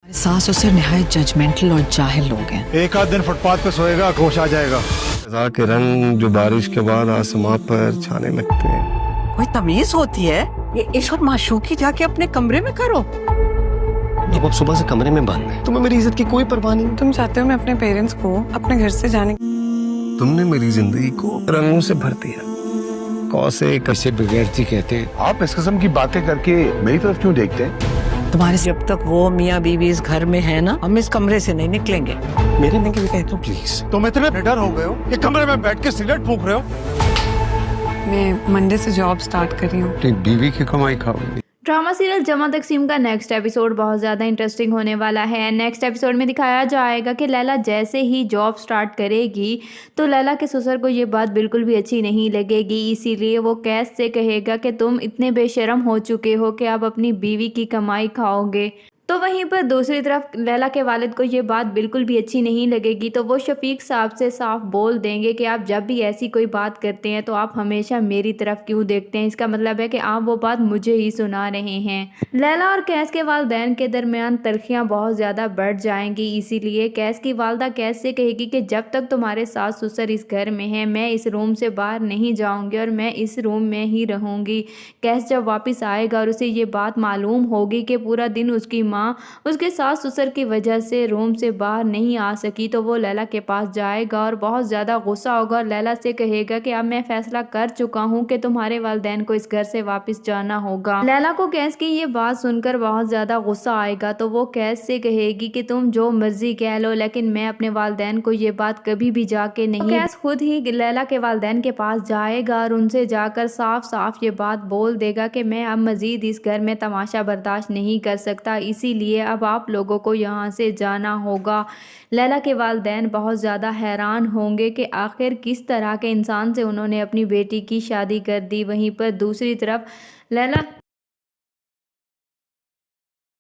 सास ससुर निहायत जजमेंटल और जाहिल लोग हैं। एक आध दिन फुटपाथ पे सोएगा, होश आ जाएगा। फिजा के रंग जो बारिश के बाद आसमां पर छाने लगते हैं। कोई तमीज होती है? ये इश्क और माशूकी जाके अपने कमरे में करो। जब आप सुबह से कमरे में बंद हैं, तुम्हें मेरी इज्जत की कोई परवाह नहीं। तुम चाहते हो मैं अपने पेरेंट्स को अपने घर से जाने। तुमने मेरी जिंदगी को रंगों से भर दिया। कौसे कैसे बगैरती कहते हैं। आप इस किस्म की बातें करके मेरी तरफ क्यों देखते हैं? तुम्हारे जब तक वो मियाँ बीवी इस घर में है ना, हम इस कमरे से नहीं निकलेंगे। मेरे नहीं कहते हो प्लीज। तुम इतने निडर हो गए हो कि कमरे में बैठ के सिगरेट फूंक रहे हो। मैं मंडे से जॉब स्टार्ट कर रही हूँ। अपनी बीवी की कमाई खाओगे। ड्रामा सीरियल जमा तकसीम का नेक्स्ट एपिसोड बहुत ज़्यादा इंटरेस्टिंग होने वाला है। नेक्स्ट एपिसोड में दिखाया जाएगा कि लैला जैसे ही जॉब स्टार्ट करेगी तो लैला के ससुर को ये बात बिल्कुल भी अच्छी नहीं लगेगी, इसीलिए वो कैस से कहेगा कि तुम इतने बेशर्म हो चुके हो कि आप अपनी बीवी की कमाई खाओगे। तो वहीं पर दूसरी तरफ लैला के वालिद को ये बात बिल्कुल भी अच्छी नहीं लगेगी, तो वो शफीक साहब से साफ बोल देंगे कि आप जब भी ऐसी कोई बात करते हैं तो आप हमेशा मेरी तरफ क्यों देखते हैं, इसका मतलब है कि आप वो बात मुझे ही सुना रहे हैं। लैला और कैस के वालिदैन के दरमियान तलखियाँ बहुत ज़्यादा बढ़ जाएंगी, इसीलिए कैस की वालदा कैस से कहेगी कि जब तक तुम्हारे सास ससुर इस घर में हैं मैं इस रूम से बाहर नहीं जाऊँगी और मैं इस रूम में ही रहूँगी। कैस जब वापस आएगा और उसे ये बात मालूम होगी कि पूरा दिन उसकी उसके सास ससुर की वजह से रूम से बाहर नहीं आ सकी, तो वो लैला के पास जाएगा और बहुत ज़्यादा गुस्सा होगा और लैला से कहेगा कि अब मैं फैसला कर चुका हूँ कि तुम्हारे वालिदैन को इस घर से वापस जाना होगा। लैला को कैस की ये बात सुनकर बहुत ज़्यादा गुस्सा आएगा, तो वो कैस से कहेगी कि तुम जो मर्जी कह लो लेकिन मैं अपने वालिदैन को ये बात कभी भी जाके नहीं। तो कैस खुद ही लैला के वालिदैन के पास जाएगा और उनसे जाकर साफ साफ ये बात बोल देगा कि मैं अब मजीद इस घर में तमाशा बर्दाश्त नहीं कर सकता, इसीलिए अब आप लोगों को यहाँ से जाना होगा। लैला के वालिदैन बहुत ज़्यादा हैरान होंगे कि आखिर किस तरह के इंसान से उन्होंने अपनी बेटी की शादी कर दी। वहीं पर दूसरी तरफ लैला